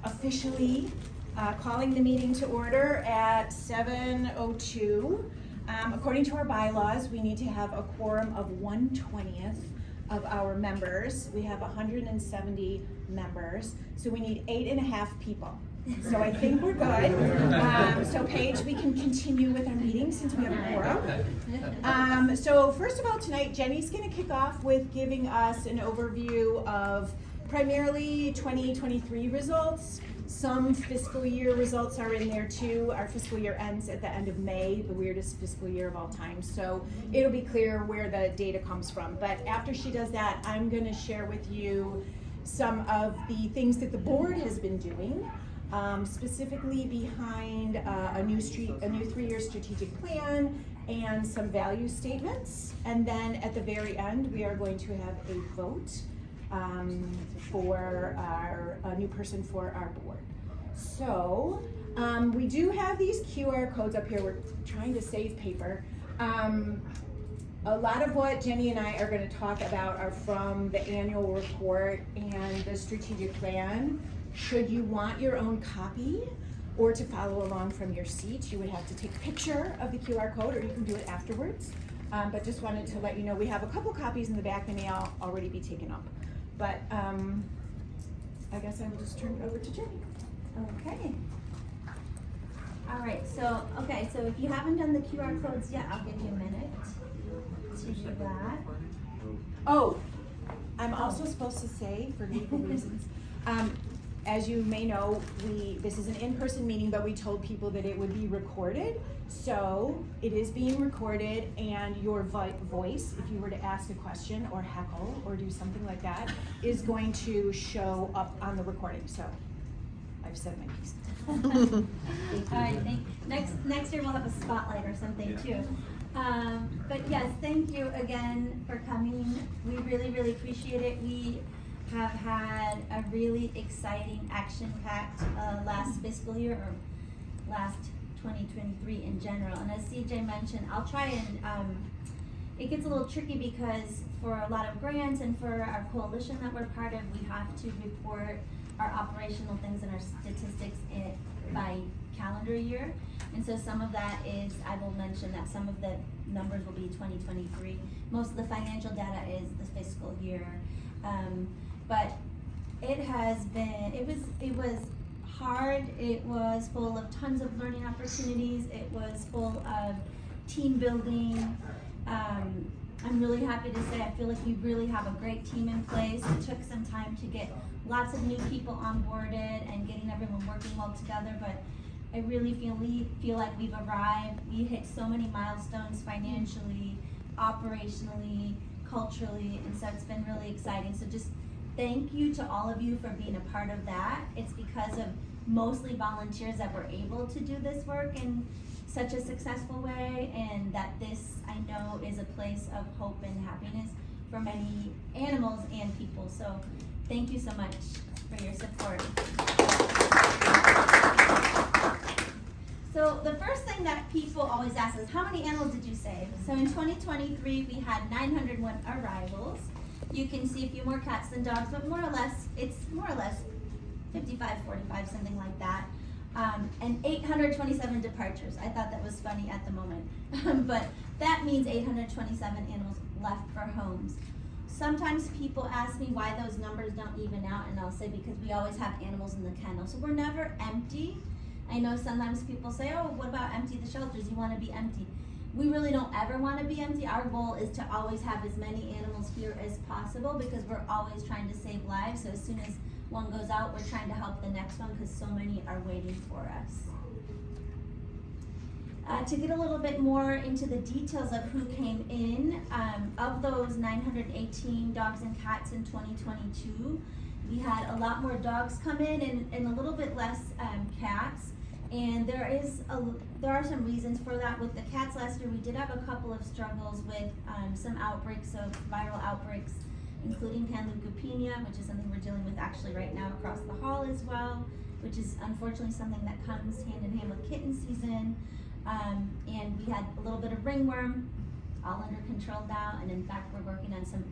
officially calling the meeting to order at 7:02. According to our bylaws, we need to have a quorum of 1/20 of our members. We have 170 members, so we need 8.5 people. So I think we're good. So Paige, we can continue with our meeting since we have a quorum. So first of all, tonight, Jenny's gonna kick off with giving us an overview of primarily 2023 results. Some fiscal year results are in there too. Our fiscal year ends at the end of May, the weirdest fiscal year of all time. So it'll be clear where the data comes from. But after she does that, I'm gonna share with you some of the things that the board has been doing, specifically behind a new 3-year strategic plan and some value statements. And then at the very end, we are going to have a vote for a new person for our board. So we do have these QR codes up here. We're trying to save paper. A lot of what Jenny and I are going to talk about are from the annual report and the strategic plan. Should you want your own copy or to follow along from your seat, you would have to take a picture of the QR code, or you can do it afterwards. But just wanted to let you know we have a couple copies in the back. They may already be taken up. But I guess I will just turn it over to Jenny. Okay. All right, so if you haven't done the QR codes yet, I'll give you a minute to do that. Oh, I'm also supposed to say, for legal reasons, as you may know, this is an in-person meeting, but we told people that it would be recorded. So it is being recorded, and your voice, if you were to ask a question or heckle or do something like that, is going to show up on the recording. So I've said my piece. All right, next year we'll have a spotlight or something too. But yes, thank you again for coming. We really, really appreciate it. We have had a really exciting, action-packed last fiscal year, or last 2023 in general. And as CJ mentioned, I'll try and, it gets a little tricky because for a lot of grants and for our coalition that we're part of, we have to report our operational things and our statistics by calendar year. And so some of that is, I will mention that some of the numbers will be 2023. Most of the financial data is the fiscal year. But it has been, it was hard. It was full of tons of learning opportunities. It was full of team building. I'm really happy to say I feel like we really have a great team in place. It took some time to get lots of new people onboarded and getting everyone working well together, but I really feel like we've arrived. We hit so many milestones financially, operationally, culturally, and so it's been really exciting. So just thank you to all of you for being a part of that. It's because of mostly volunteers that we're able to do this work in such a successful way, and that this, I know, is a place of hope and happiness for many animals and people. So thank you so much for your support. So the first thing that people always ask is, how many animals did you save? So in 2023, we had 901 arrivals. You can see a few more cats than dogs, but more or less, it's more or less 55, 45, something like that. And 827 departures. I thought that was funny at the moment. But that means 827 animals left for homes. Sometimes people ask me why those numbers don't even out, and I'll say because we always have animals in the kennel. So we're never empty. I know sometimes people say, oh, what about empty the shelters? You want to be empty. We really don't ever want to be empty. Our goal is to always have as many animals here as possible because we're always trying to save lives. So as soon as one goes out, we're trying to help the next one because so many are waiting for us. To get a little bit more into the details of who came in, of those 918 dogs and cats in 2022, we had a lot more dogs come in and a little bit less cats. And there are some reasons for that. With the cats last year, we did have a couple of struggles with some outbreaks of viral outbreaks, including panleukopenia, which is something we're dealing with actually right now across the hall as well, which is unfortunately something that comes hand in hand with kitten season. And we had a little bit of ringworm, all under control now, and in fact we're working on some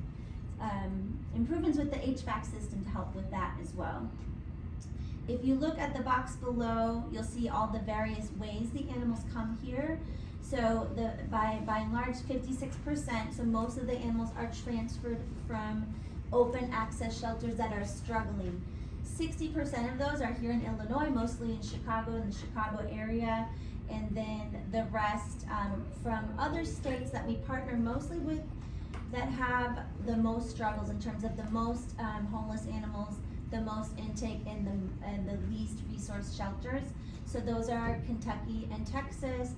improvements with the HVAC system to help with that as well. If you look at the box below, you'll see all the various ways the animals come here. So by and large, 56%, so most of the animals are transferred from open access shelters that are struggling. 60% of those are here in Illinois, mostly in Chicago, in the Chicago area, and then the rest from other states that we partner mostly with that have the most struggles in terms of the most homeless animals, the most intake, and the least resource shelters. So those are Kentucky and Texas.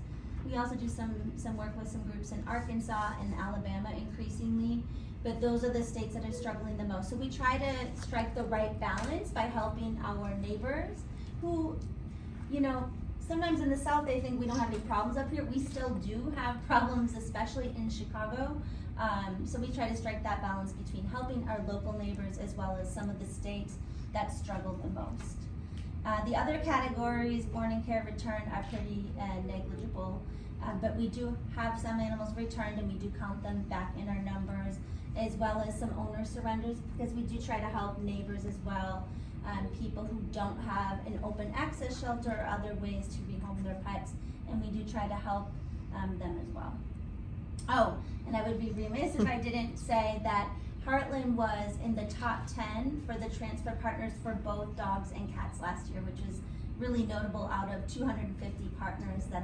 We also do some work with some groups in Arkansas and Alabama increasingly, but those are the states that are struggling the most. So we try to strike the right balance by helping our neighbors who, you know, sometimes in the South they think we don't have any problems up here. We still do have problems, especially in Chicago. So we try to strike that balance between helping our local neighbors as well as some of the states that struggle the most. The other categories, born in care, return, are pretty negligible, but we do have some animals returned and we do count them back in our numbers, as well as some owner surrenders, because we do try to help neighbors as well, people who don't have an open access shelter or other ways to rehome their pets, and we do try to help them as well. Oh, and I would be remiss if I didn't say that Heartland was in the top 10 for the transfer partners for both dogs and cats last year, which is really notable out of 250 partners that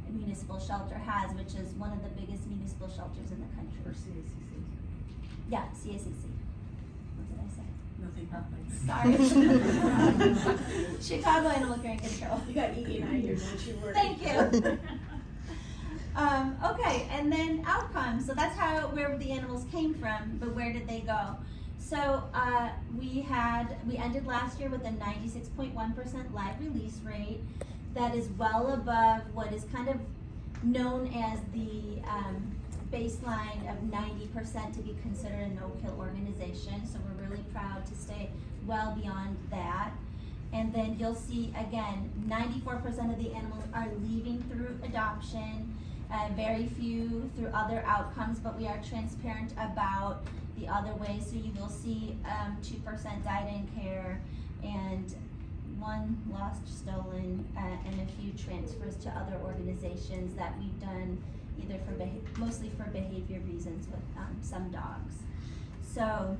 municipal shelter has, which is one of the biggest municipal shelters in the country. For CACC. Yeah, CACC. What did I say? Nothing happened. Sorry. Chicago Animal Care and Control. You got Edie and I here, don't you worry. Thank you. Okay, and then outcomes. So that's where the animals came from, but where did they go? So we ended last year with a 96.1% live release rate. That is well above what is kind of known as the baseline of 90% to be considered a no-kill organization. So we're really proud to stay well beyond that. And then you'll see, again, 94% of the animals are leaving through adoption, very few through other outcomes, but we are transparent about the other ways. So you will see 2% died in care, and 1 lost, stolen, and a few transfers to other organizations that we've done either mostly for behavior reasons with some dogs. So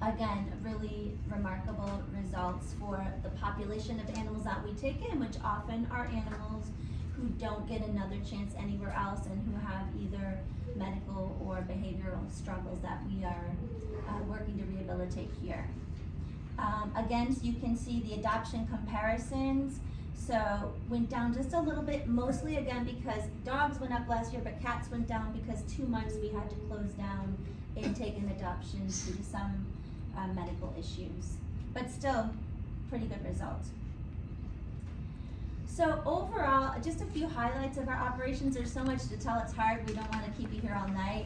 again, really remarkable results for the population of animals that we take in, which often are animals who don't get another chance anywhere else and who have either medical or behavioral struggles that we are working to rehabilitate here. Again, so you can see the adoption comparisons. So went down just a little bit, mostly again because dogs went up last year, but cats went down because 2 months we had to close down intake and adoptions due to some medical issues. But still, pretty good results. So overall, just a few highlights of our operations. There's so much to tell, it's hard. We don't want to keep you here all night.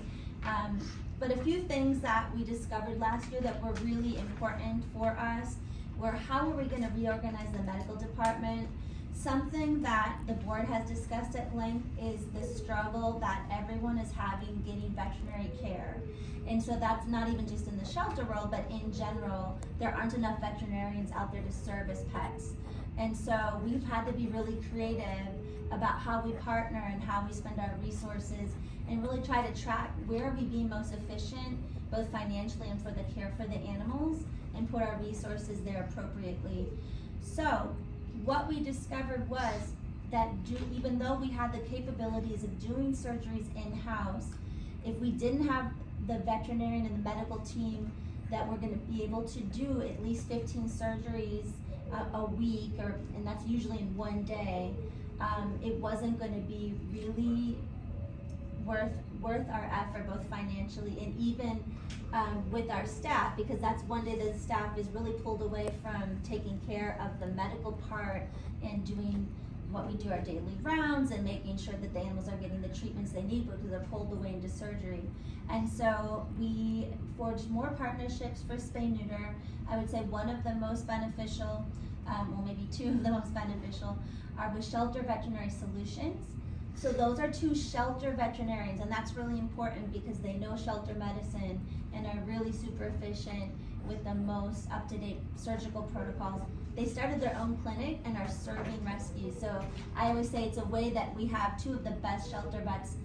But a few things that we discovered last year that were really important for us were how are we going to reorganize the medical department. Something that the board has discussed at length is the struggle that everyone is having getting veterinary care. And so that's not even just in the shelter world, but in general, there aren't enough veterinarians out there to service pets. And so we've had to be really creative about how we partner and how we spend our resources and really try to track where are we being most efficient, both financially and for the care for the animals, and put our resources there appropriately. So what we discovered was that even though we had the capabilities of doing surgeries in-house, if we didn't have the veterinarian and the medical team that were going to be able to do at least 15 surgeries a week, and that's usually in one day, it wasn't going to be really worth our effort, both financially and even with our staff, because that's one day the staff is really pulled away from taking care of the medical part and doing what we do, our daily rounds, and making sure that the animals are getting the treatments they need because they're pulled away into surgery. And so we forged more partnerships for spay-neuter. I would say one of the most beneficial, well maybe 2 of the most beneficial, are with Shelter Veterinary Solutions. So those are 2 shelter veterinarians, and that's really important because they know shelter medicine and are really super efficient with the most up-to-date surgical protocols. They started their own clinic and are serving rescues. So I always say it's a way that we have two of the best shelter vets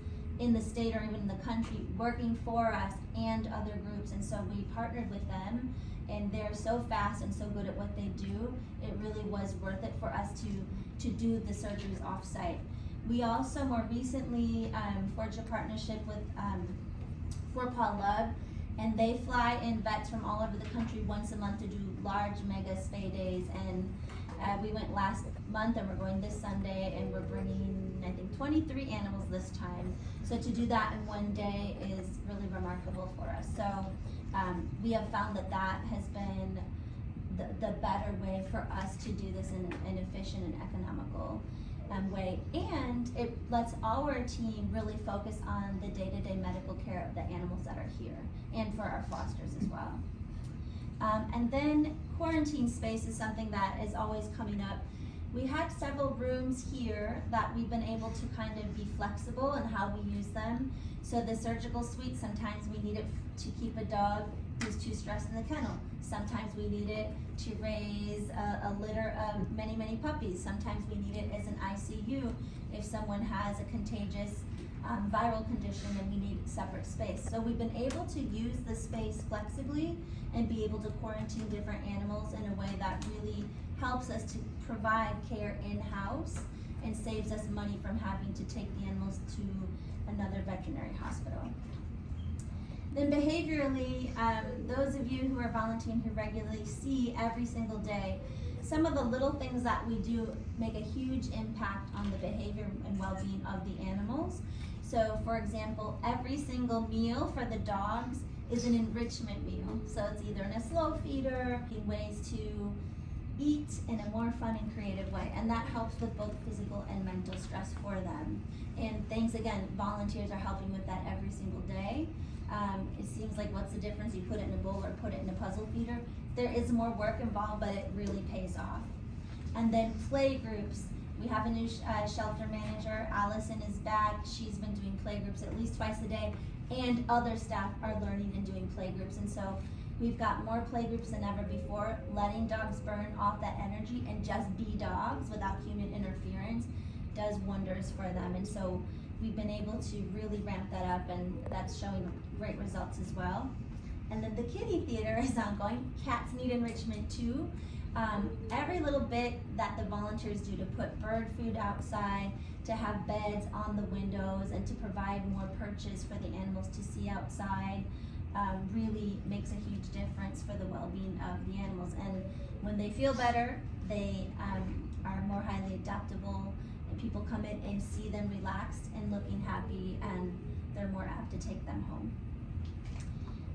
in the state or even in the country working for us and other groups. And so we partnered with them, and they're so fast and so good at what they do. It really was worth it for us to do the surgeries off-site. We also more recently forged a partnership with Fort Paul Love, and they fly in vets from all over the country once a month to do large mega spay days. And we went last month, and we're going this Sunday, and we're bringing, I think, 23 animals this time. So to do that in one day is really remarkable for us. So we have found that that has been the better way for us to do this in an efficient and economical way. And it lets our team really focus on the day-to-day medical care of the animals that are here, and for our fosters as well. And then quarantine space is something that is always coming up. We had several rooms here that we've been able to kind of be flexible in how we use them. So the surgical suite, sometimes we need it to keep a dog who's too stressed in the kennel. Sometimes we need it to raise a litter of many, many puppies. Sometimes we need it as an ICU if someone has a contagious viral condition and we need separate space. So we've been able to use the space flexibly and be able to quarantine different animals in a way that really helps us to provide care in-house and saves us money from having to take the animals to another veterinary hospital. Then behaviorally, those of you who are volunteering who regularly see every single day, some of the little things that we do make a huge impact on the behavior and well-being of the animals. So for example, every single meal for the dogs is an enrichment meal. So it's either in a slow feeder, ways to eat in a more fun and creative way, and that helps with both physical and mental stress for them. And thanks again, volunteers are helping with that every single day. It seems like, what's the difference? You put it in a bowl or put it in a puzzle feeder. There is more work involved, but it really pays off. And then play groups. We have a new shelter manager. Allison is back. She's been doing play groups at least twice a day, and other staff are learning and doing play groups. And so we've got more play groups than ever before. Letting dogs burn off that energy and just be dogs without human interference does wonders for them. And so we've been able to really ramp that up, and that's showing great results as well. And then the kitty theater is ongoing. Cats need enrichment too. Every little bit that the volunteers do to put bird food outside, to have beds on the windows, and to provide more perches for the animals to see outside really makes a huge difference for the well-being of the animals. And when they feel better, they are more highly adaptable, and people come in and see them relaxed and looking happy, and they're more apt to take them home.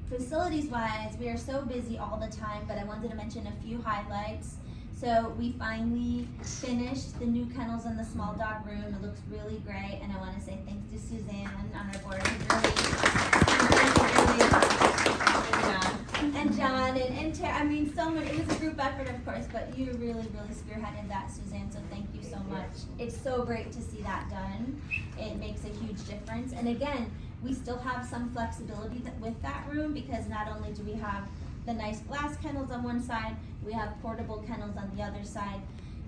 Facilities-wise, we are so busy all the time, but I wanted to mention a few highlights. So we finally finished the new kennels in the small dog room. It looks really great, and I want to say thanks to Suzanne on our board, and John and I mean, so many. It was a group effort, of course, but you really spearheaded that, Suzanne. So thank you so much. It's so great to see that done. It makes a huge difference. And again, we still have some flexibility with that room, because not only do we have the nice glass kennels on one side, we have portable kennels on the other side.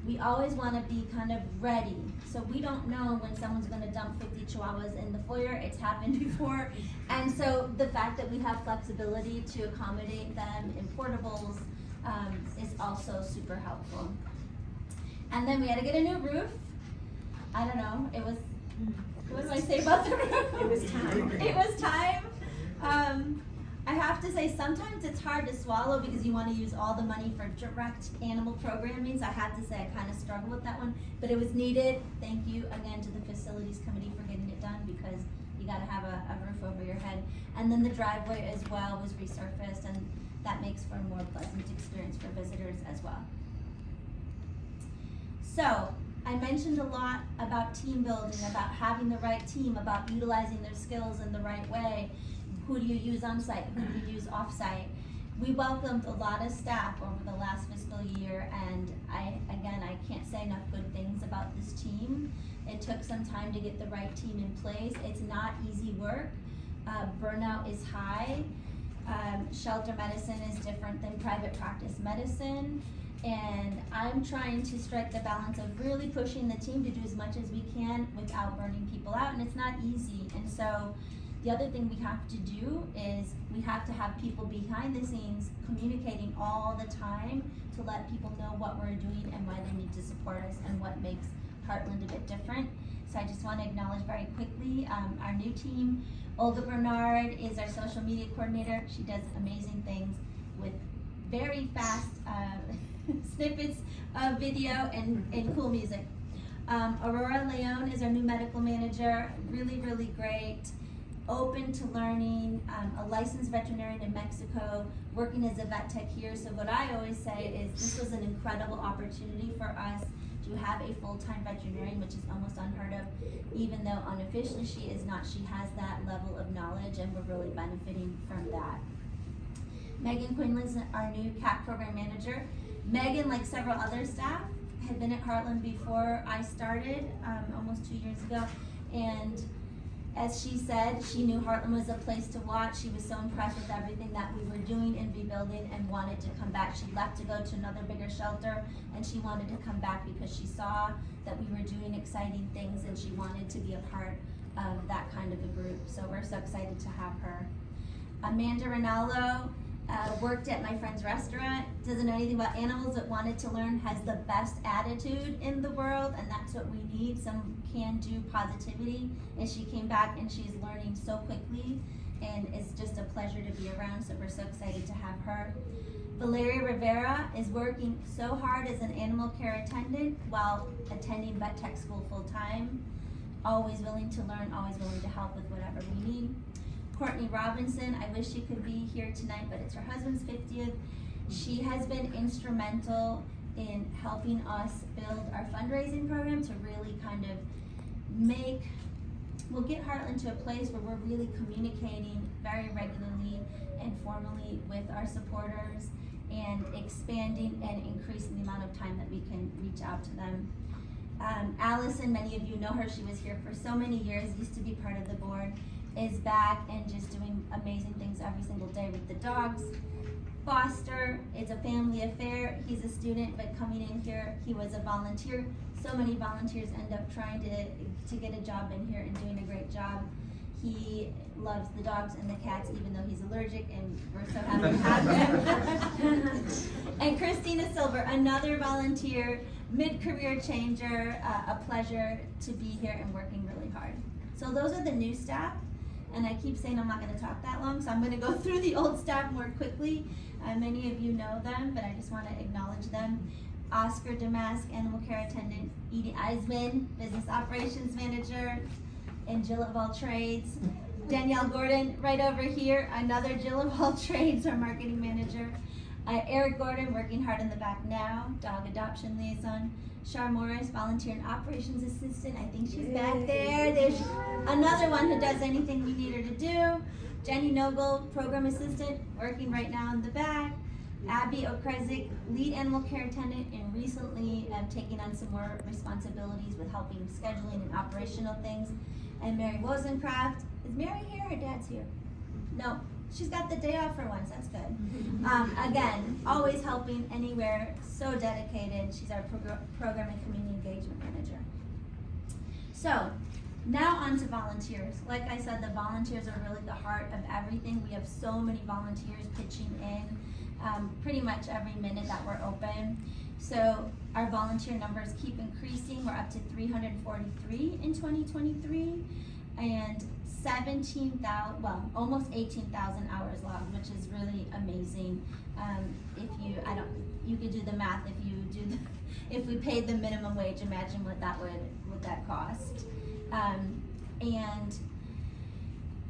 We always want to be kind of ready. So we don't know when someone's going to dump 50 chihuahuas in the foyer. It's happened before. And so the fact that we have flexibility to accommodate them in portables is also super helpful. And then we had to get a new roof. I don't know, it was, what do I say about the roof? It was time. It was time. I have to say, sometimes it's hard to swallow because you want to use all the money for direct animal programming. So I have to say I kind of struggle with that one, but it was needed. Thank you again to the facilities committee for getting it done, because you got to have a roof over your head. And then the driveway as well was resurfaced, and that makes for a more pleasant experience for visitors as well. So I mentioned a lot about team building, about having the right team, about utilizing their skills in the right way. Who do you use on site? Who do you use off site? We welcomed a lot of staff over the last fiscal year, and I can't say enough good things about this team. It took some time to get the right team in place. It's not easy work. Burnout is high. Shelter medicine is different than private practice medicine. And I'm trying to strike the balance of really pushing the team to do as much as we can without burning people out, and it's not easy. And so the other thing we have to do is we have to have people behind the scenes communicating all the time to let people know what we're doing and why they need to support us and what makes Heartland a bit different. So I just want to acknowledge very quickly our new team. Olga Bernard is our social media coordinator. She does amazing things with very fast snippets of video and cool music. Aurora Leon is our new medical manager, really, really great, open to learning, a licensed veterinarian in Mexico, working as a vet tech here. So what I always say is this was an incredible opportunity for us to have a full-time veterinarian, which is almost unheard of, even though unofficially she is not. She has that level of knowledge, and we're really benefiting from that. Megan Quinlan's our new CAP program manager. Megan, like several other staff, had been at Heartland before I started, almost 2 years ago, and as she said, she knew Heartland was a place to watch. She was so impressed with everything that we were doing in rebuilding and wanted to come back. She left to go to another bigger shelter, and she wanted to come back because she saw that we were doing exciting things and she wanted to be a part of that kind of a group. So we're so excited to have her. Amanda Rinaldo worked at my friend's restaurant, doesn't know anything about animals but wanted to learn, has the best attitude in the world, and that's what we need, some can-do positivity. And she came back and she's learning so quickly, and it's just a pleasure to be around, so we're so excited to have her. Valeria Rivera is working so hard as an animal care attendant while attending vet tech school full-time, always willing to learn, always willing to help with whatever we need. Courtney Robinson, I wish she could be here tonight, but it's her husband's 50th. She has been instrumental in helping us build our fundraising program to really kind of we'll get Heartland to a place where we're really communicating very regularly and formally with our supporters and expanding and increasing the amount of time that we can reach out to them. Allison, many of you know her, she was here for so many years, used to be part of the board, is back and just doing amazing things every single day with the dogs. Foster, it's a family affair. He's a student, but coming in here, he was a volunteer. So many volunteers end up trying to get a job in here and doing a great job. He loves the dogs and the cats, even though he's allergic, and we're so happy to have him. And Christina Silver, another volunteer, mid-career changer, a pleasure to be here and working really hard. So those are the new staff. And I keep saying I'm not going to talk that long, so I'm going to go through the old staff more quickly. Many of you know them, but I just want to acknowledge them. Oscar Damask, Animal Care Attendant. Edie Eisman, Business Operations Manager. And Jill of All Trades. Danielle Gordon, right over here, another Jill of All Trades, our Marketing Manager. Eric Gordon, working hard in the back now, Dog Adoption Liaison. Char Morris, Volunteer and Operations Assistant. I think she's back there. There's another one who does anything we need her to do. Jenny Noble, Program Assistant, working right now in the back. Abby Okrezik, Lead Animal Care Attendant, and recently taking on some more responsibilities with helping scheduling and operational things. And Mary Wozencraft. Is Mary here? Her dad's here. No. She's got the day off for once, that's good. Again, always helping anywhere, so dedicated. She's our program and community engagement manager. So, now on to volunteers. Like I said, the volunteers are really the heart of everything. We have so many volunteers pitching in pretty much every minute that we're open. So, our volunteer numbers keep increasing. We're up to 343 in 2023. And 17,000, well, almost 18,000 hours logged, which is really amazing. You could do the math if we paid the minimum wage, imagine what that cost. And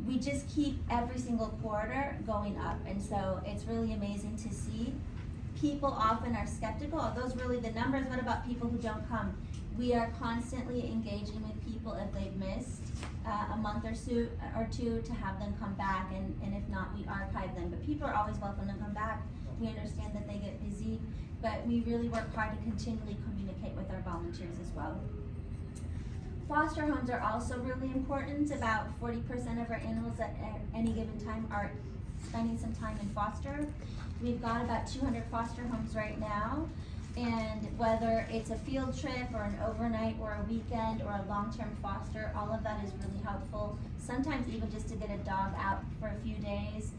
we just keep every single quarter going up, and so it's really amazing to see. People often are skeptical, are those really the numbers? What about people who don't come? We are constantly engaging with people if they've missed a month or two to have them come back, and if not, we archive them. But people are always welcome to come back. We understand that they get busy, but we really work hard to continually communicate with our volunteers as well. Foster homes are also really important. About 40% of our animals at any given time are spending some time in foster. We've got about 200 foster homes right now, and whether it's a field trip or an overnight or a weekend or a long-term foster, all of that is really helpful. Sometimes even just to get a dog out for a few days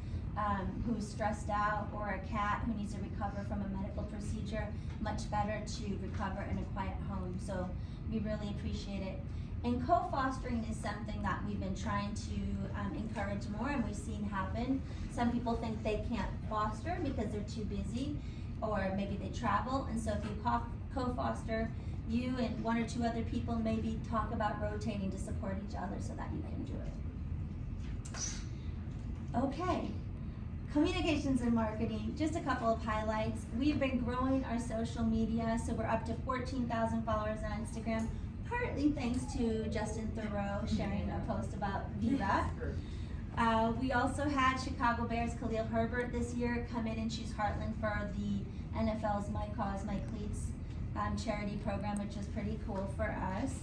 who's stressed out, or a cat who needs to recover from a medical procedure, much better to recover in a quiet home. So we really appreciate it. And co-fostering is something that we've been trying to encourage more, and we've seen happen. Some people think they can't foster because they're too busy, or maybe they travel, and so if you co-foster, you and one or two other people maybe talk about rotating to support each other so that you can do it. Okay, communications and marketing, just a couple of highlights. We've been growing our social media, so we're up to 14,000 followers on Instagram, partly thanks to Justin Thoreau sharing a post about Viva. We also had Chicago Bears Khalil Herbert this year come in and choose Heartland for the NFL's My Cause, My Cleats charity program, which was pretty cool for us.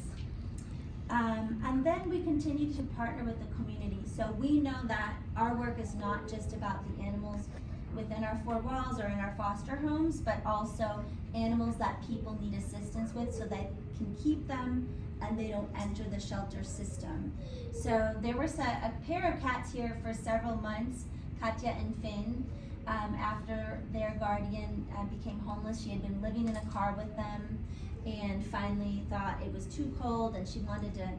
And then we continue to partner with the community. So we know that our work is not just about the animals within our four walls or in our foster homes, but also animals that people need assistance with so they can keep them and they don't enter the shelter system. So there was a pair of cats here for several months, Katya and Finn. After their guardian became homeless, she had been living in a car with them and finally thought it was too cold and she wanted to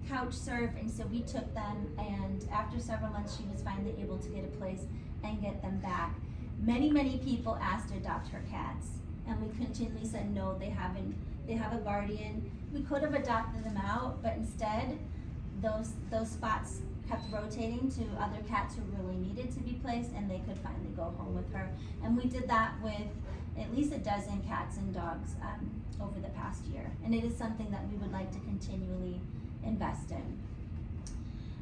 couch surf, and so we took them, and after several months she was finally able to get a place and get them back. Many people asked to adopt her cats, and we continually said no, they have a guardian. We could have adopted them out, but instead those spots kept rotating to other cats who really needed to be placed, and they could finally go home with her. And we did that with at least a dozen cats and dogs over the past year, and it is something that we would like to continually invest in.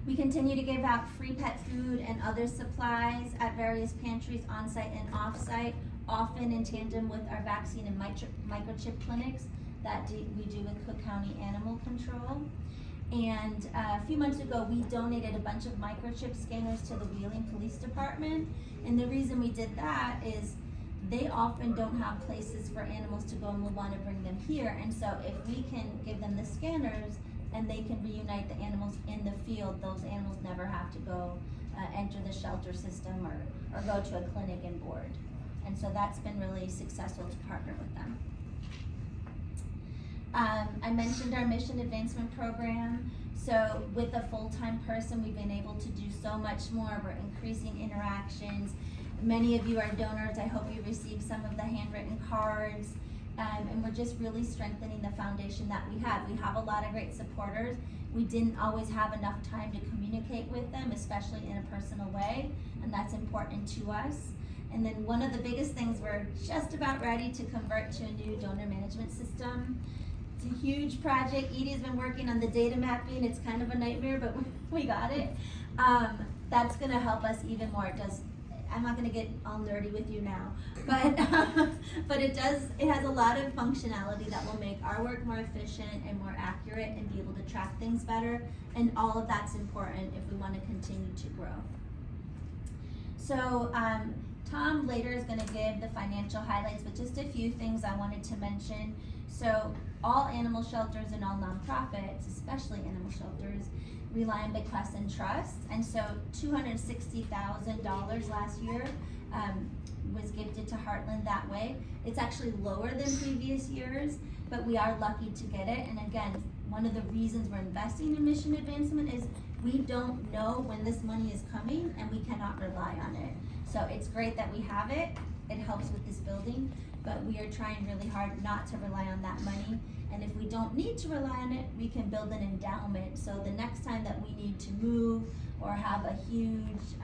We continue to give out free pet food and other supplies at various pantries on-site and off-site, often in tandem with our vaccine and microchip clinics that we do with Cook County Animal Control. And a few months ago, we donated a bunch of microchip scanners to the Wheeling Police Department. And the reason we did that is they often don't have places for animals to go and will want to bring them here. And so if we can give them the scanners and they can reunite the animals in the field, those animals never have to go enter the shelter system or go to a clinic and board. And so that's been really successful to partner with them. I mentioned our mission advancement program. So with a full-time person, we've been able to do so much more. We're increasing interactions. Many of you are donors. I hope you received some of the handwritten cards. And we're just really strengthening the foundation that we have. We have a lot of great supporters. We didn't always have enough time to communicate with them, especially in a personal way, and that's important to us. And then one of the biggest things, we're just about ready to convert to a new donor management system. It's a huge project. Edie's been working on the data mapping. It's kind of a nightmare, but we got it. That's gonna help us even more. I'm not gonna get all nerdy with you now, but it has a lot of functionality that will make our work more efficient and more accurate and be able to track things better. And all of that's important if we want to continue to grow. So Tom later is going to give the financial highlights, but just a few things I wanted to mention. So all animal shelters and all nonprofits, especially animal shelters, rely on bequests and trusts, and so $260,000 last year was gifted to Heartland that way. It's actually lower than previous years, but we are lucky to get it. And again, one of the reasons we're investing in mission advancement is we don't know when this money is coming and we cannot rely on it. So it's great that we have it. It helps with this building, but we are trying really hard not to rely on that money. And if we don't need to rely on it, we can build an endowment. So the next time that we need to move or have a huge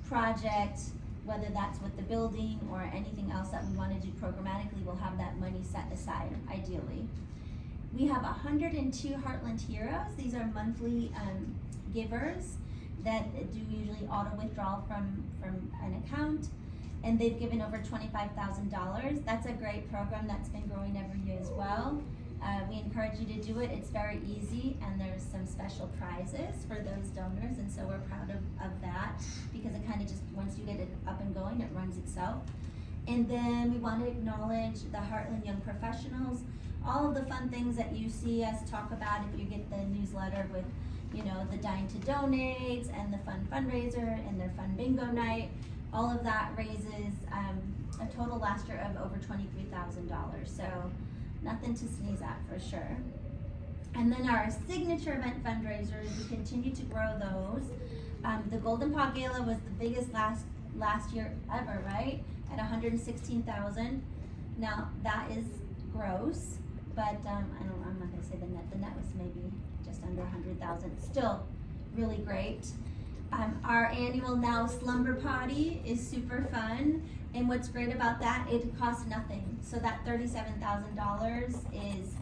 project, whether that's with the building or anything else that we want to do programmatically, we'll have that money set aside, ideally. We have 102 Heartland Heroes. These are monthly givers that do usually auto withdrawal from an account. And they've given over $25,000. That's a great program that's been growing every year as well. We encourage you to do it. It's very easy, and there's some special prizes for those donors, and so we're proud of that, because it kind of just, once you get it up and going, it runs itself. And then we want to acknowledge the Heartland Young Professionals, all of the fun things that you see us talk about if you get the newsletter with, you know, the Dine to Donate and the fun fundraiser and their fun bingo night. All of that raises a total last year of over $23,000. So nothing to sneeze at for sure. And then our signature event fundraisers, we continue to grow those. The Golden Paw Gala was the biggest last year ever, right? At $116,000. Now that is gross, but I'm not gonna say the net. The net was maybe just under 100,000. Still really great. Our annual Now Slumber Party is super fun, and what's great about that, it costs nothing. So that $37,000 is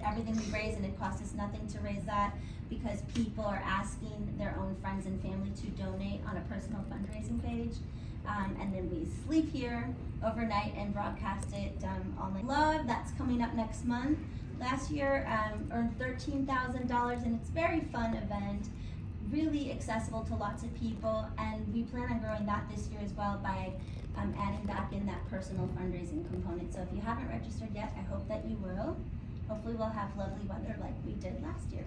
everything we raise, and it costs us nothing to raise that, because people are asking their own friends and family to donate on a personal fundraising page. And then we sleep here overnight and broadcast it all night. Love, that's coming up next month. Last year earned $13,000, and it's a very fun event, really accessible to lots of people, and we plan on growing that this year as well by adding back in that personal fundraising component. So if you haven't registered yet, I hope that you will. Hopefully we'll have lovely weather like we did last year.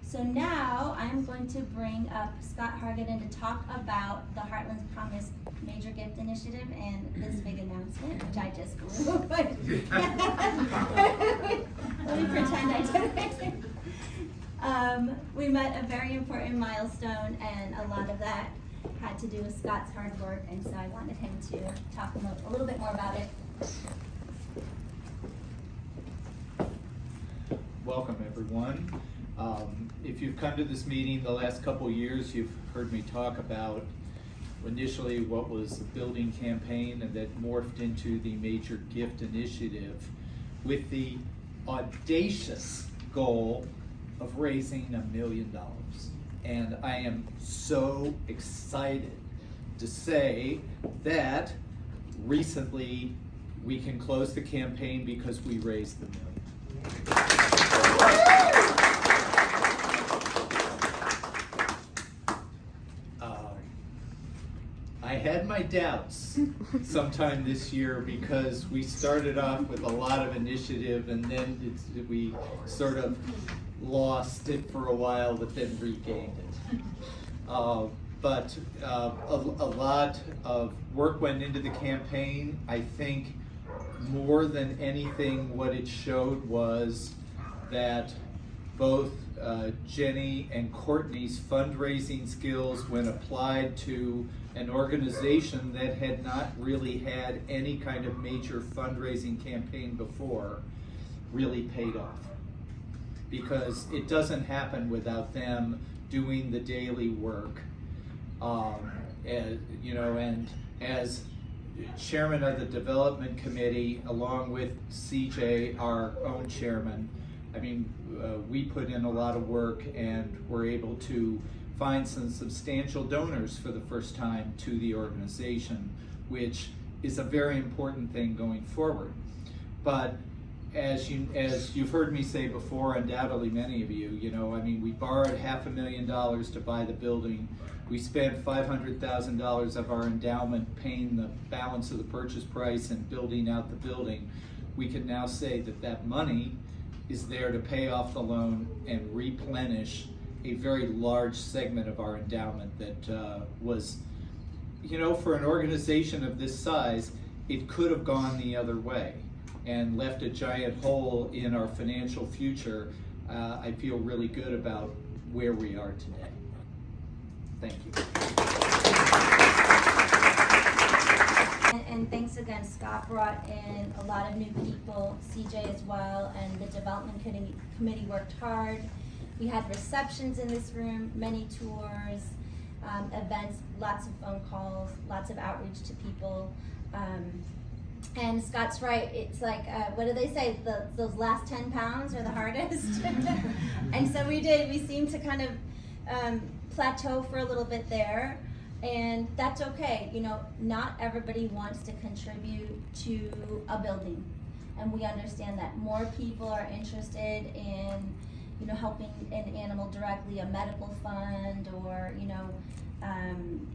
So now I'm going to bring up Scott Hargadon to talk about the Heartland's Promise Major Gift Initiative and this big announcement, which I just blew. Let me pretend I did it. We met a very important milestone, and a lot of that had to do with Scott's hard work, and so I wanted him to talk a little bit more about it. Welcome, everyone. If you've come to this meeting the last couple of years, you've heard me talk about initially what was the building campaign, and that morphed into the Major Gift Initiative with the audacious goal of raising $1 million. And I am so excited to say that recently we can close the campaign because we raised the $1 million. I had my doubts sometime this year, because we started off with a lot of initiative, and then we sort of lost it for a while, but then regained it. But a lot of work went into the campaign. I think more than anything, what it showed was that both Jenny and Courtney's fundraising skills, when applied to an organization that had not really had any kind of major fundraising campaign before, really paid off. Because it doesn't happen without them doing the daily work. And as chairman of the development committee, along with CJ, our own chairman, I mean, we put in a lot of work, and were able to find some substantial donors for the first time to the organization, which is a very important thing going forward. But as you've heard me say before, undoubtedly many of you, I mean, we borrowed $500,000 to buy the building. We spent $500,000 of our endowment paying the balance of the purchase price and building out the building. We can now say that that money is there to pay off the loan and replenish a very large segment of our endowment that was, for an organization of this size, it could have gone the other way and left a giant hole in our financial future. I feel really good about where we are today. Thank you. And thanks again, Scott brought in a lot of new people, CJ as well, and the development committee worked hard. We had receptions in this room, many tours, events, lots of phone calls, lots of outreach to people. And Scott's right, it's like, what do they say, those last 10 pounds are the hardest? And so we seemed to kind of plateau for a little bit there, and that's okay. Not everybody wants to contribute to a building. and we understand that more people are interested in, you know, helping an animal directly, a medical fund, or, you know,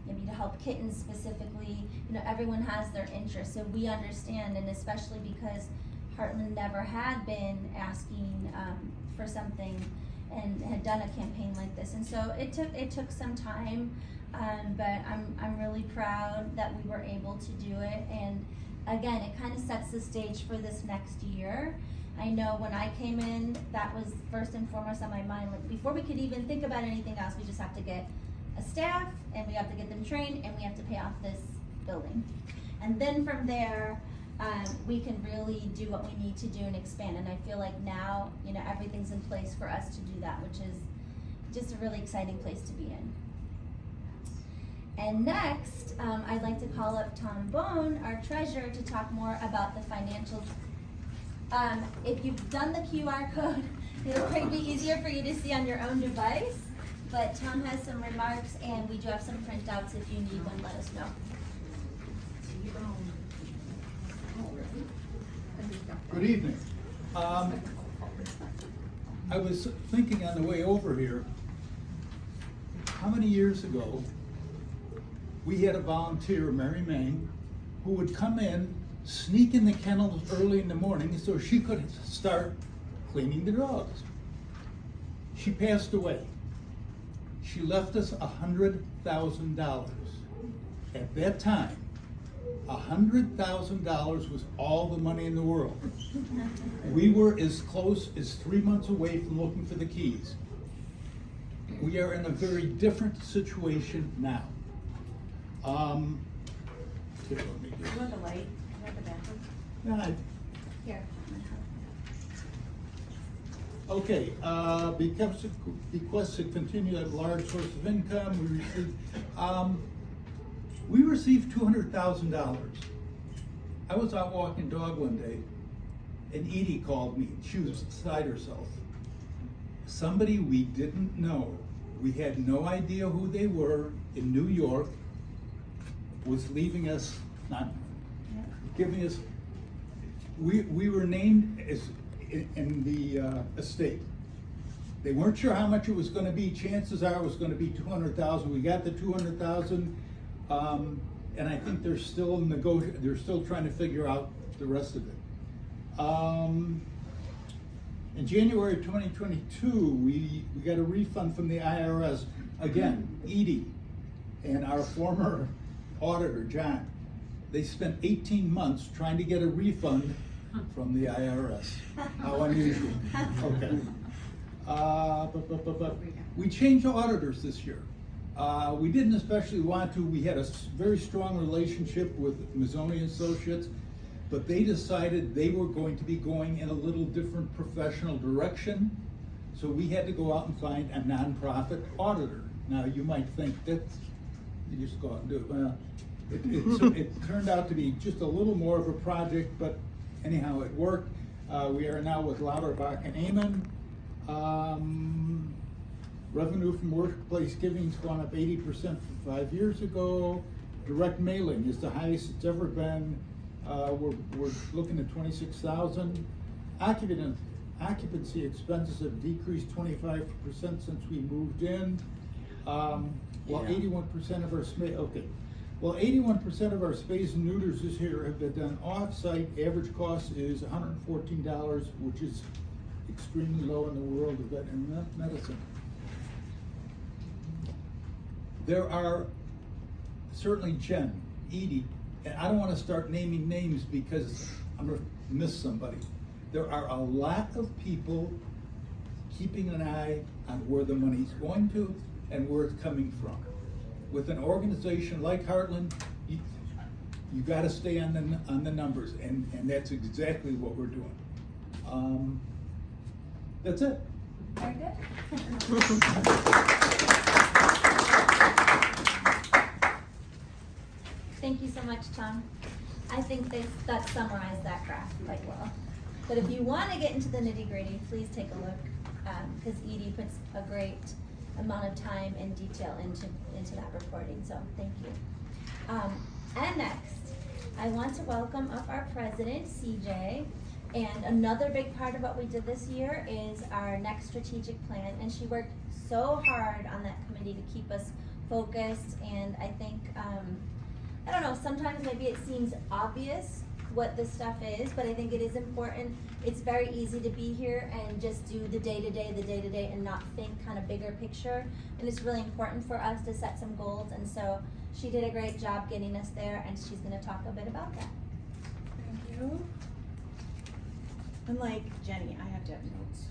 maybe to help kittens specifically. You know, everyone has their interests, so we understand, and especially because Heartland never had been asking for something and had done a campaign like this, and so it took some time, but I'm really proud that we were able to do it. And again, it kind of sets the stage for this next year. I know when I came in, that was first and foremost on my mind. Like, before we could even think about anything else, we just have to get a staff, and we have to get them trained, and we have to pay off this building. And then from there, we can really do what we need to do and expand. And I feel like now, you know, everything's in place for us to do that, which is just a really exciting place to be in. And next, I'd like to call up Tom Bone, our treasurer, to talk more about the financials. If you've done the QR code, it'll probably be easier for you to see on your own device. But Tom has some remarks, and we do have some printouts. If you need one, let us know. Good evening. I was thinking on the way over here, how many years ago we had a volunteer, Mary Mang, who would come in, sneak in the kennels early in the morning so she could start cleaning the dogs. She passed away. She left us $100,000. At that time, $100,000 was all the money in the world. We were as close as 3 months away from looking for the keys. We are in a very different situation now. Here, let me You want the light? You want the bathroom? Yeah, Here. okay, because to continue that large source of income, we received $200,000. I was out walking dog one day, and Edie called me. She was beside herself. Somebody we didn't know, we had no idea who they were, in New York, was leaving us, not giving us, we were named as in the estate. They weren't sure how much it was gonna be. Chances are it was gonna be 200,000. We got the 200,000, and I think they're still they're still trying to figure out the rest of it. In January 2022, we got a refund from the IRS. Again, Edie and our former auditor, John, they spent 18 months trying to get a refund from the IRS. How unusual. Okay. But we changed auditors this year. We didn't especially want to. We had a very strong relationship with Mazzoni Associates, but they decided they were going to be going in a little different professional direction. So we had to go out and find a nonprofit auditor. Now you might think that you just go out and do it. Well, it turned out to be just a little more of a project, but anyhow, it worked. We are now with Lauterbach and Amon. Revenue from workplace giving's gone up 80% from 5 years ago. Direct mailing is the highest it's ever been. We're looking at 26,000. Occupancy expenses have decreased 25% since we moved in. While 81% of our Well, 81% of our spays and neuters this year have been done off-site. Average cost is $114, which is extremely low in the world of veterinary medicine. There are certainly Jen, Edie, and I don't want to start naming names because I'm going to miss somebody. There are a lot of people keeping an eye on where the money's going to and where it's coming from. With an organization like Heartland, you got to stay on the numbers, and that's exactly what we're doing. That's it. Very good. Thank you so much, Tom. I think that summarized that graph quite well. But if you want to get into the nitty-gritty, please take a look, because Edie puts a great amount of time and detail into that reporting, so thank you. And next, I want to welcome up our president, CJ. And another big part of what we did this year is our next strategic plan, and she worked so hard on that committee to keep us focused. And I think, I don't know, sometimes maybe it seems obvious what this stuff is, but I think it is important. It's very easy to be here and just do the day-to-day, and not think kind of bigger picture. And it's really important for us to set some goals, and so she did a great job getting us there, and she's gonna talk a bit about that. Thank you. Unlike Jenny, I have to have notes.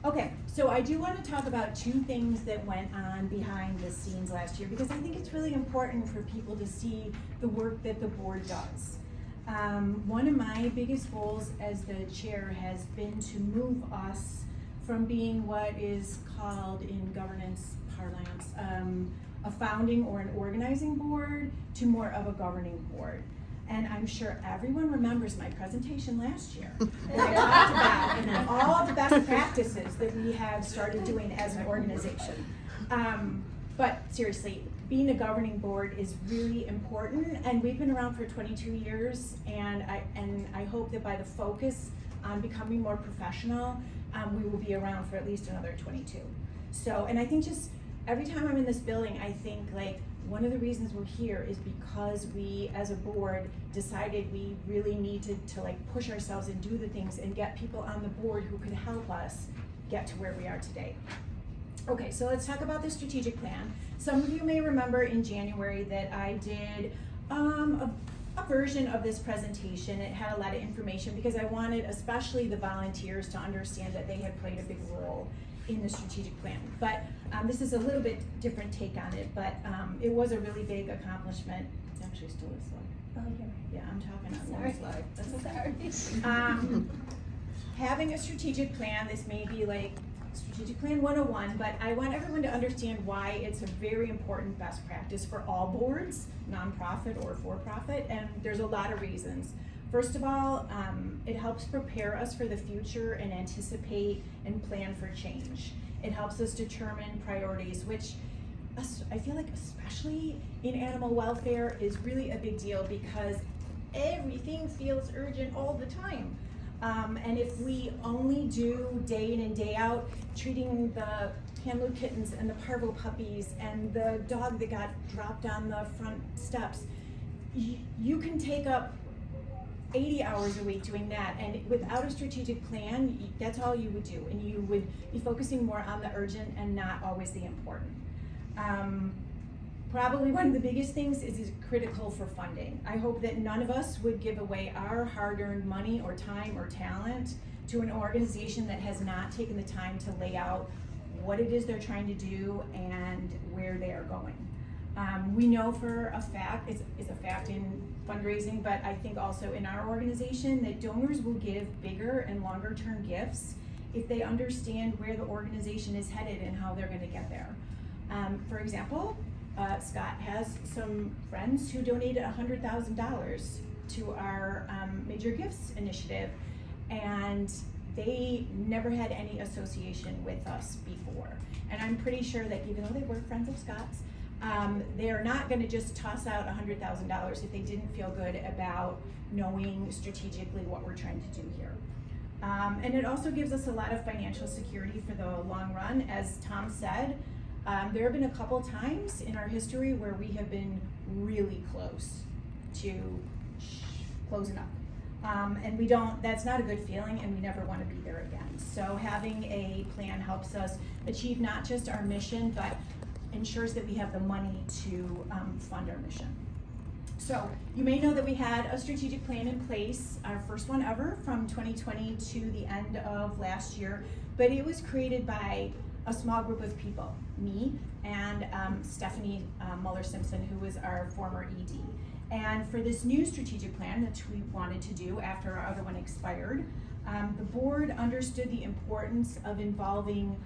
Okay, so I do want to talk about two things that went on behind the scenes last year, because I think it's really important for people to see the work that the board does. One of my biggest goals as the chair has been to move us from being what is called in governance parlance a founding or an organizing board to more of a governing board. And I'm sure everyone remembers my presentation last year, where I talked about all the best practices that we have started doing as an organization. But seriously, being a governing board is really important, and we've been around for 22 years, and I hope that by the focus on becoming more professional, we will be around for at least another 22. So, and I think just every time I'm in this building, I think like, one of the reasons we're here is because we, as a board, decided we really needed to like push ourselves and do the things and get people on the board who could help us get to where we are today. Okay, so let's talk about the strategic plan. Some of you may remember in January that I did a version of this presentation. It had a lot of information because I wanted especially the volunteers to understand that they had played a big role in the strategic plan. But this is a little bit different take on it, but it was a really big accomplishment. It's actually still a slide. Oh, you're right. Yeah, I'm talking on Sorry. one slide. That's okay. Sorry. Having a strategic plan, this may be like Strategic Plan 101, but I want everyone to understand why it's a very important best practice for all boards, nonprofit or for-profit, and there's a lot of reasons. First of all, it helps prepare us for the future and anticipate and plan for change. It helps us determine priorities, which I feel like especially in animal welfare is really a big deal because everything feels urgent all the time. And if we only do day in and day out, treating the Kamloops kittens and the parvo puppies and the dog that got dropped on the front steps, you can take up 80 hours a week doing that, and without a strategic plan, that's all you would do, and you would be focusing more on the urgent and not always the important. Probably one of the biggest things is critical for funding. I hope that none of us would give away our hard-earned money or time or talent to an organization that has not taken the time to lay out what it is they're trying to do and where they are going. We know for a fact, it's a fact in fundraising, but I think also in our organization, that donors will give bigger and longer term gifts if they understand where the organization is headed and how they're gonna get there. For example, Scott has some friends who donated $100,000 to our Major Gifts initiative, and they never had any association with us before. And I'm pretty sure that even though they were friends of Scott's, they are not gonna just toss out $100,000 if they didn't feel good about knowing strategically what we're trying to do here. And it also gives us a lot of financial security for the long run. As Tom said, there have been a couple times in our history where we have been really close to closing up. And that's not a good feeling, and we never want to be there again. So having a plan helps us achieve not just our mission, but ensures that we have the money to fund our mission. So you may know that we had a strategic plan in place, our first one ever, from 2020 to the end of last year, but it was created by a small group of people, me and Stephanie Muller-Simpson, who was our former ED. And for this new strategic plan that we wanted to do after our other one expired, the board understood the importance of involving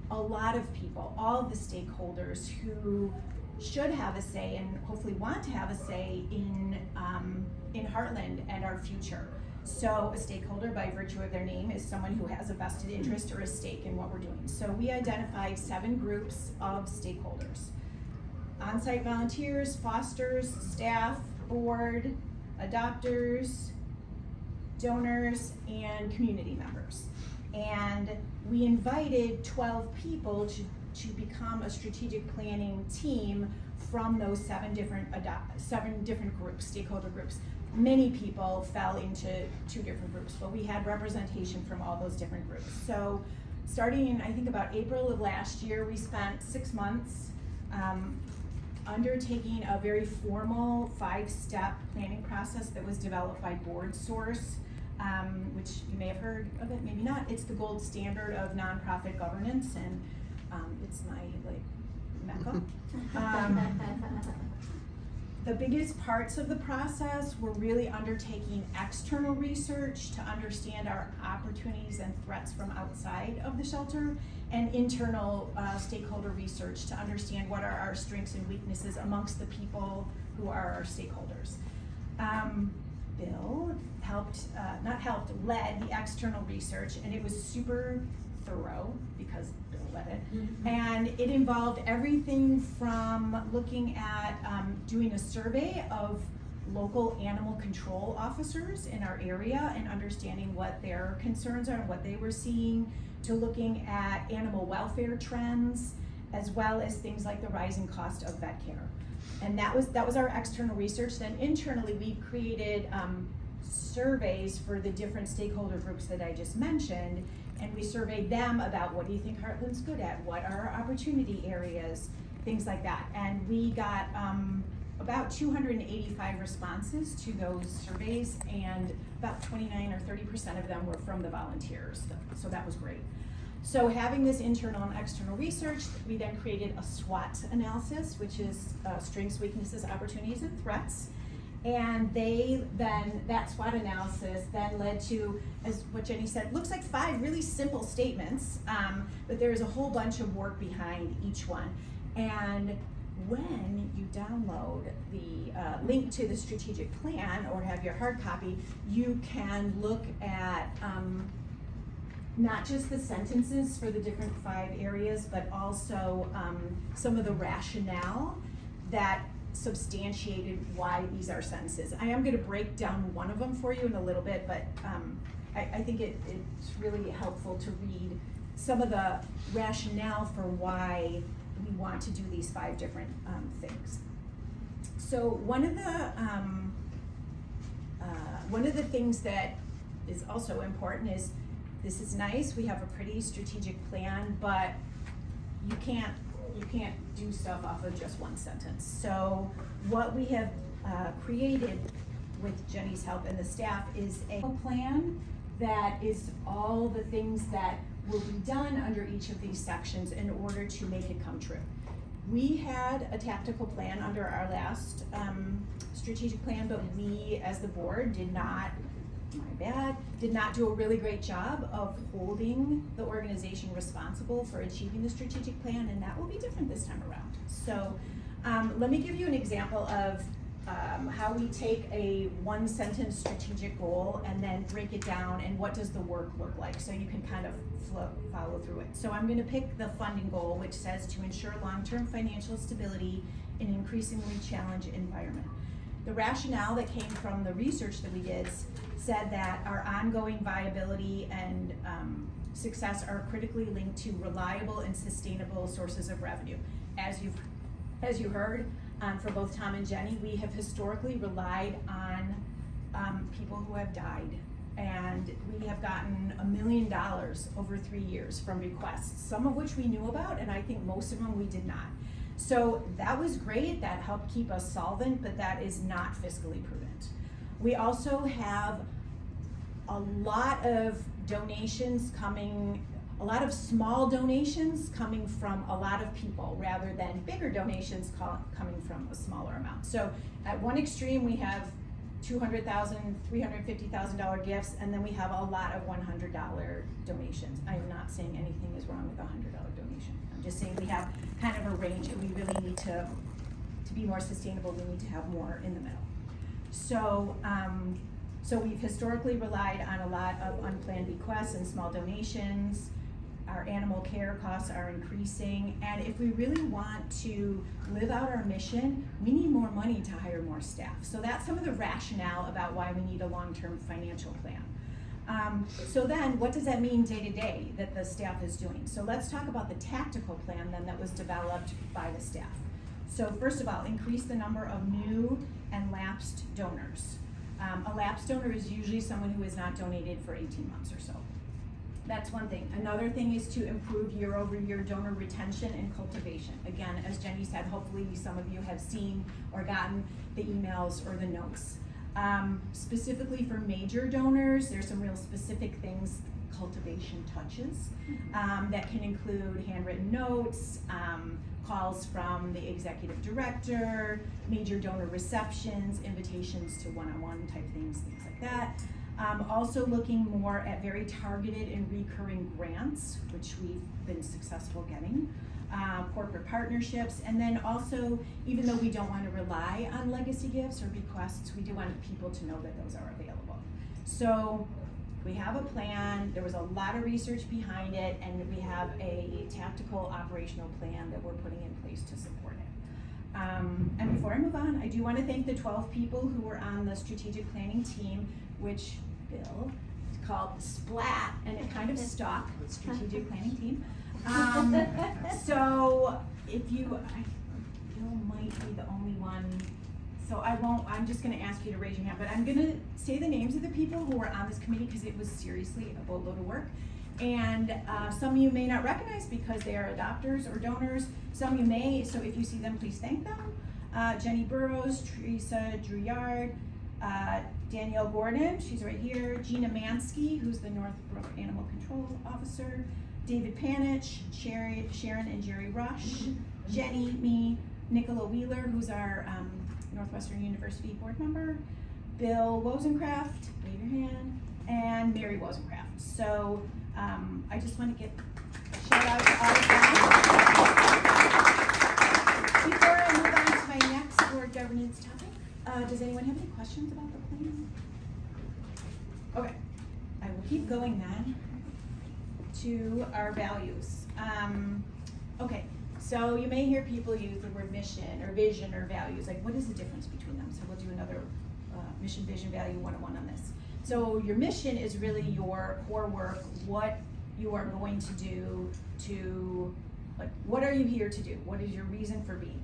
a lot of people, all of the stakeholders who should have a say and hopefully want to have a say in Heartland and our future. So a stakeholder, by virtue of their name, is someone who has a vested interest or a stake in what we're doing. So we identified 7 groups of stakeholders: on-site volunteers, fosters, staff, board, adopters, donors, and community members. And we invited 12 people to become a strategic planning team from those seven different groups, stakeholder groups. Many people fell into 2 different groups, but we had representation from all those different groups. So starting in, I think, about April of last year, we spent 6 months undertaking a very formal 5-step planning process that was developed by BoardSource, which you may have heard of it, maybe not. It's the gold standard of nonprofit governance, and it's my mecca. The biggest parts of the process were really undertaking external research to understand our opportunities and threats from outside of the shelter, and internal stakeholder research to understand what are our strengths and weaknesses amongst the people who are our stakeholders. Bill led the external research, and it was super thorough because Bill led it. Mm-hmm. And it involved everything from looking at doing a survey of local animal control officers in our area and understanding what their concerns are and what they were seeing, to looking at animal welfare trends, as well as things like the rising cost of vet care. And that was our external research. Then internally, we created surveys for the different stakeholder groups that I just mentioned, and we surveyed them about, what do you think Heartland's good at? What are our opportunity areas? Things like that. And we got about 285 responses to those surveys, and about 29 or 30% of them were from the volunteers, so that was great. So having this internal and external research, we then created a SWOT analysis, which is strengths, weaknesses, opportunities, and threats. And that SWOT analysis then led to, as what Jenny said, looks like 5 really simple statements, but there's a whole bunch of work behind each one. And when you download the link to the strategic plan or have your hard copy, you can look at not just the sentences for the different 5 areas, but also some of the rationale that substantiated why these are sentences. I am going to break down one of them for you in a little bit, but I think it's really helpful to read some of the rationale for why we want to do these 5 different things. So one of the things that is also important is, this is nice, we have a pretty strategic plan, but you can't do stuff off of just one sentence. So what we have created with Jenny's help and the staff is a plan that is all the things that will be done under each of these sections in order to make it come true. We had a tactical plan under our last strategic plan, but we as the board did not do a really great job of holding the organization responsible for achieving the strategic plan, and that will be different this time around. So let me give you an example of how we take a 1-sentence strategic goal and then break it down, and what does the work look like, so you can kind of follow through it. So I'm going to pick the funding goal, which says to ensure long-term financial stability in an increasingly challenged environment. The rationale that came from the research that we did said that our ongoing viability and success are critically linked to reliable and sustainable sources of revenue. As you heard for both Tom and Jenny, we have historically relied on people who have died, and we have gotten $1 million over 3 years from requests, some of which we knew about, and I think most of them we did not. So that was great, that helped keep us solvent, but that is not fiscally prudent. We also have a lot of donations coming, a lot of small donations coming from a lot of people, rather than bigger donations coming from a smaller amount. So at one extreme, we have $200,000, $350,000 gifts, and then we have a lot of $100 donations. I am not saying anything is wrong with a $100 donation. I'm just saying we have kind of a range, and we really need to be more sustainable, we need to have more in the middle. So, so we've historically relied on a lot of unplanned bequests and small donations. our animal care costs are increasing, and if we really want to live out our mission, we need more money to hire more staff. So that's some of the rationale about why we need a long-term financial plan. So then, what does that mean day to day that the staff is doing? So let's talk about the tactical plan then that was developed by the staff. So first of all, increase the number of new and lapsed donors. A lapsed donor is usually someone who has not donated for 18 months or so. That's one thing. Another thing is to improve year-over-year donor retention and cultivation. Again, as Jenny said, hopefully some of you have seen or gotten the emails or the notes. Specifically for major donors, there's some real specific things cultivation touches that can include handwritten notes, calls from the executive director, major donor receptions, invitations to one-on-one type things like that. Also looking more at very targeted and recurring grants, which we've been successful getting, corporate partnerships, and then also, even though we don't want to rely on legacy gifts or bequests, we do want people to know that those are available. So we have a plan, there was a lot of research behind it, and we have a tactical operational plan that we're putting in place to support it. And before I move on, I do want to thank the 12 people who were on the strategic planning team, which Bill called SPLAT, and it kind of stuck, the strategic planning team. So if you, Bill might be the only one, so I'm just gonna ask you to raise your hand, but I'm gonna say the names of the people who were on this committee because it was seriously a boatload of work. And some of you may not recognize because they are adopters or donors. Some you may, so if you see them, please thank them. Jenny Burrows, Teresa Drouillard, Danielle Gordon, she's right here, Gina Mansky, who's the Northbrook Animal Control Officer, David Panich, Sharon and Jerry Rush, Jenny, me, Nicola Wheeler, who's our Northwestern University board member, Bill Wozencraft, wave your hand, and Mary Wozencraft. So I just want to give a shout out to all of them. Before I move on to my next board governance topic, does anyone have any questions about the plan? Okay, I will keep going then to our values. Okay, so you may hear people use the word mission or vision or values. Like, what is the difference between them? So we'll do another mission, vision, value 101 on this. So your mission is really your core work, what you are going to do to, like, what are you here to do? What is your reason for being?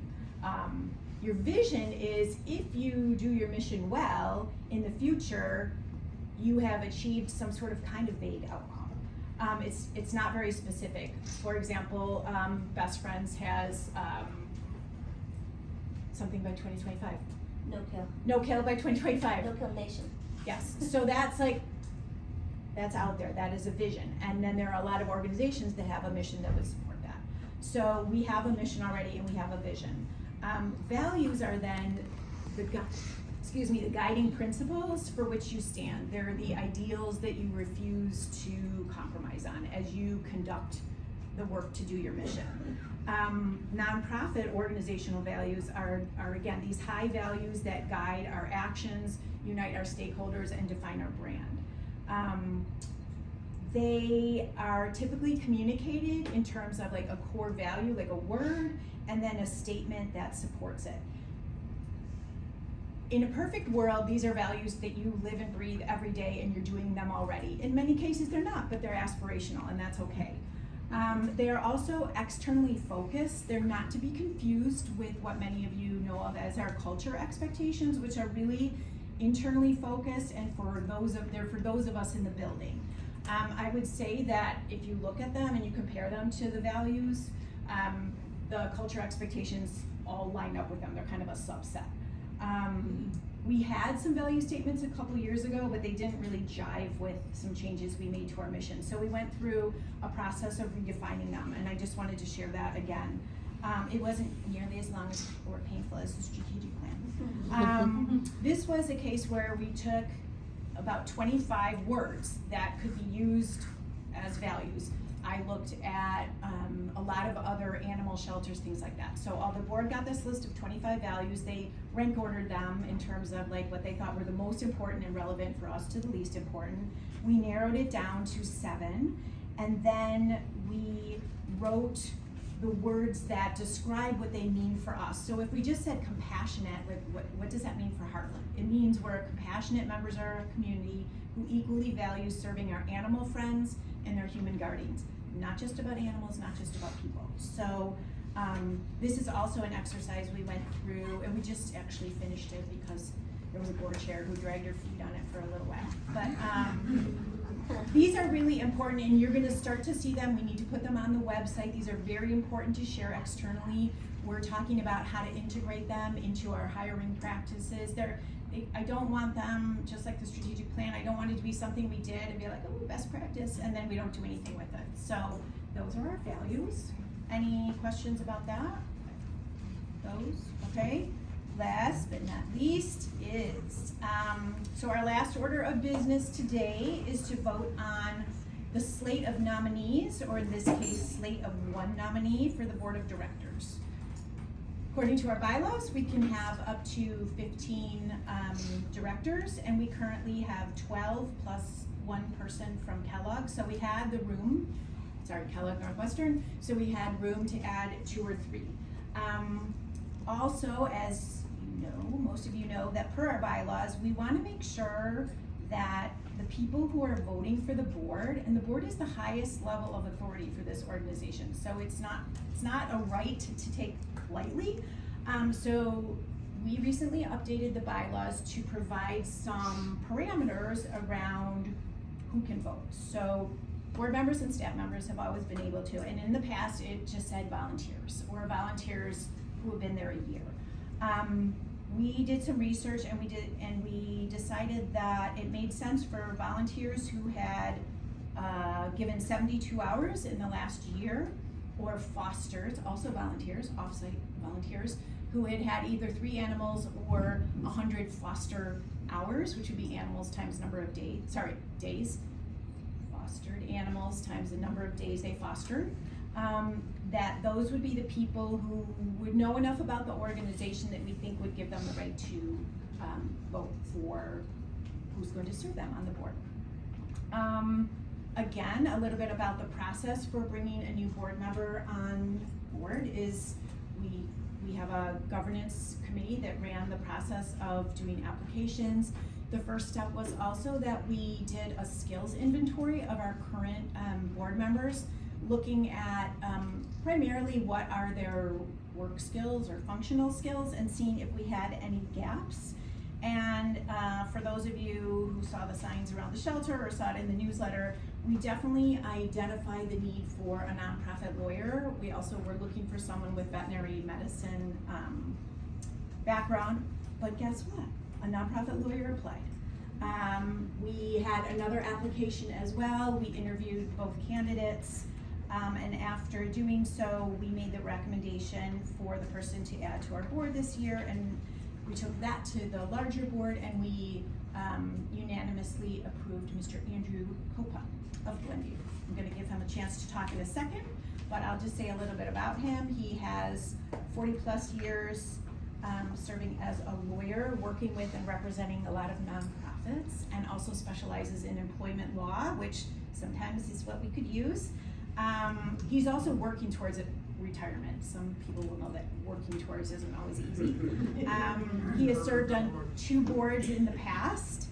Your vision is if you do your mission well, in the future, you have achieved some sort of kind of vague outcome. It's not very specific. For example, Best Friends has something by 2025. No kill. No kill by 2025. No kill nation. Yes, so that's like, that's out there, that is a vision. And then there are a lot of organizations that have a mission that would support that. So we have a mission already and we have a vision. Values are then the guiding principles for which you stand. They're the ideals that you refuse to compromise on as you conduct the work to do your mission. Nonprofit organizational values are again these high values that guide our actions, unite our stakeholders, and define our brand. They are typically communicated in terms of like a core value, like a word, and then a statement that supports it. In a perfect world, these are values that you live and breathe every day and you're doing them already. In many cases they're not, but they're aspirational and that's okay. They are also externally focused. They're not to be confused with what many of you know of as our culture expectations, which are really internally focused and they're for those of us in the building. I would say that if you look at them and you compare them to the values, the culture expectations all line up with them. They're kind of a subset. We had some value statements a couple years ago, but they didn't really jive with some changes we made to our mission. So we went through a process of redefining them, and I just wanted to share that again. It wasn't nearly as long or painful as the strategic plan. This was a case where we took about 25 words that could be used as values. I looked at a lot of other animal shelters, things like that. So all the board got this list of 25 values. They rank ordered them in terms of like what they thought were the most important and relevant for us to the least important. We narrowed it down to 7, And then we wrote the words that describe what they mean for us. So if we just said compassionate, like what does that mean for Heartland? It means we're compassionate members of our community who equally value serving our animal friends and our human guardians. Not just about animals, not just about people. So this is also an exercise we went through, and we just actually finished it because there was a board chair who dragged her feet on it for a little while. But these are really important, and you're gonna start to see them. We need to put them on the website. These are very important to share externally. We're talking about how to integrate them into our hiring practices. I don't want them, just like the strategic plan, I don't want it to be something we did and be like, oh, best practice, and then we don't do anything with it. So those are our values. Any questions about that? Those, okay. Last but not least is, so our last order of business today is to vote on the slate of nominees, or in this case, slate of one nominee for the board of directors. According to our bylaws, we can have up to 15 directors, and we currently have 12 plus one person from Kellogg. So we had the room, Kellogg Northwestern, so we had room to add 2 or 3. Also, as you know, most of you know, that per our bylaws, we want to make sure that the people who are voting for the board, and the board is the highest level of authority for this organization, so it's not a right to take lightly. So we recently updated the bylaws to provide some parameters around who can vote. So board members and staff members have always been able to, and in the past it just said volunteers, or volunteers who have been there a year. We did some research, and we decided that it made sense for volunteers who had given 72 hours in the last year, or fosters, also volunteers, off-site volunteers, who had had either 3 animals or 100 foster hours, which would be animals times number of days, fostered animals times the number of days they fostered. That those would be the people who would know enough about the organization that we think would give them the right to vote for who's going to serve them on the board. Again, a little bit about the process for bringing a new board member on board is we have a governance committee that ran the process of doing applications. The first step was also that we did a skills inventory of our current board members, looking at primarily what are their work skills or functional skills, and seeing if we had any gaps. And for those of you who saw the signs around the shelter or saw it in the newsletter, we definitely identified the need for a nonprofit lawyer. We also were looking for someone with veterinary medicine background, but guess what? A nonprofit lawyer applied. We had another application as well. We interviewed both candidates. And after doing so, we made the recommendation for the person to add to our board this year, and we took that to the larger board, and we unanimously approved Mr. Andrew Copa of Glenview. I'm gonna give him a chance to talk in a second, but I'll just say a little bit about him. He has 40 plus years serving as a lawyer, working with and representing a lot of nonprofits, and also specializes in employment law, which sometimes is what we could use. He's also working towards a retirement. Some people will know that working towards isn't always easy. He has served on 2 boards in the past,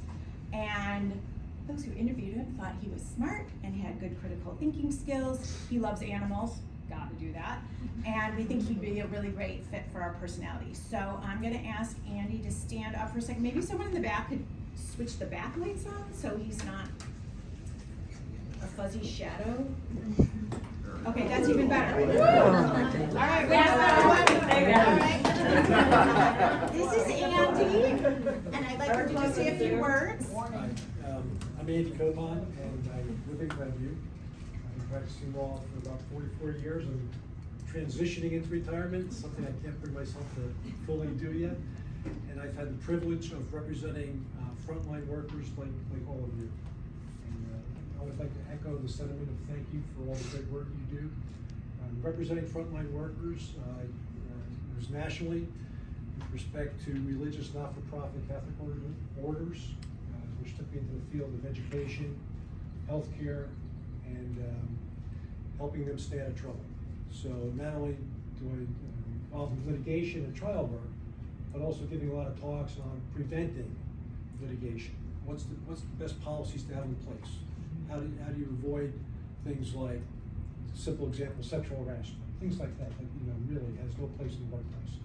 and those who interviewed him thought he was smart and he had good critical thinking skills. He loves animals, gotta do that. And we think he'd be a really great fit for our personality. So I'm gonna ask Andy to stand up for a second. Maybe someone in the back could switch the backlights on so he's not a fuzzy shadow. Okay, that's even better. All right, this is Andy, and I'd like her to just say a few words. Hi, I'm Andy Copon, and I live in Glenview. I've been practicing law for about 44 years. I'm transitioning into retirement, something I can't bring myself to fully do yet. And I've had the privilege of representing frontline workers like all of you. I would like to echo the sentiment of thank you for all the great work you do. Representing frontline workers nationally with respect to religious, not-for-profit Catholic orders, which took me into the field of education, healthcare, and helping them stay out of trouble. So not only do I involve in litigation and trial work, but also giving a lot of talks on preventing litigation. What's the best policies to have in place? How do you avoid things like, simple example, sexual harassment, things like that really has no place in the workplace.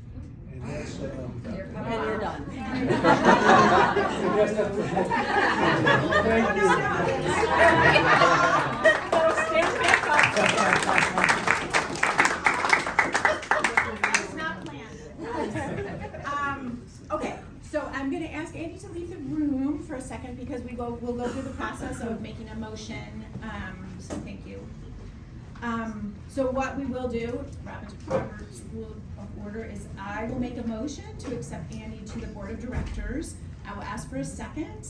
And that's And you're done. Thank It's not planned. Okay, so I'm gonna ask Andy to leave the room for a second because we'll go through the process of making a motion, so thank you. So what we will do, Robert's rule of order is I will make a motion to accept Andy to the board of directors. I will ask for a second,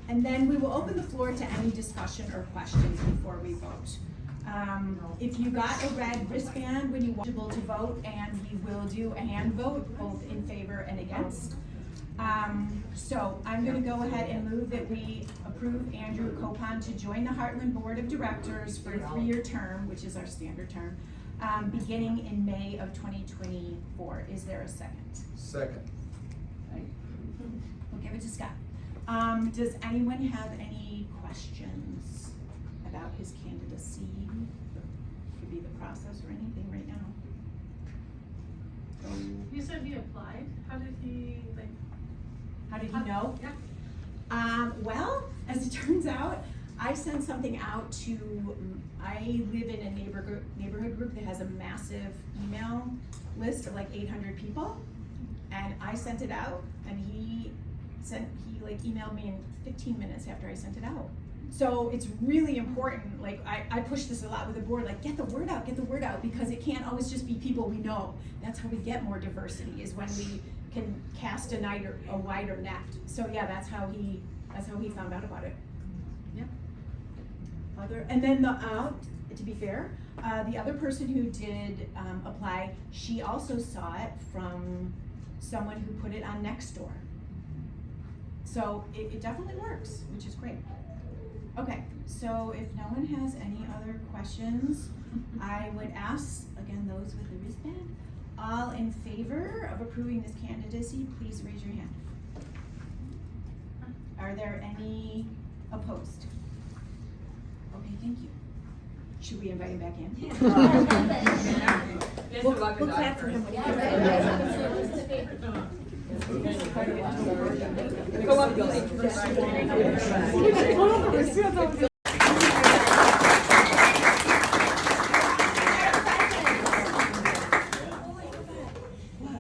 and then we will open the floor to any discussion or questions before we vote. If you got a red wristband when you were able to vote, and we will do a hand vote, both in favor and against. So I'm gonna go ahead and move that we approve Andrew Copon to join the Heartland Board of Directors for a 3-year term, which is our standard term, beginning in May of 2024. Is there a second? Second. We'll give it to Scott. Does anyone have any questions about his candidacy? Could be the process or anything right now. You said he applied. How did he How did he know? Yeah. Well, as it turns out, I sent something out I live in a neighborhood group that has a massive email list of like 800 people. And I sent it out, and he emailed me in 15 minutes after I sent it out. So it's really important, like I push this a lot with the board, like get the word out, because it can't always just be people we know. That's how we get more diversity, is when we can cast a wider net. So yeah, that's how he found out about it. Yeah. And then to be fair, the other person who did apply, she also saw it from someone who put it on Nextdoor. So it definitely works, which is great. Okay, so if no one has any other questions, I would ask, again, those with the wristband, all in favor of approving this candidacy, please raise your hand. Are there any opposed? Okay, thank you. Should we invite him back in? We'll clap for him when he comes Go up, Billy.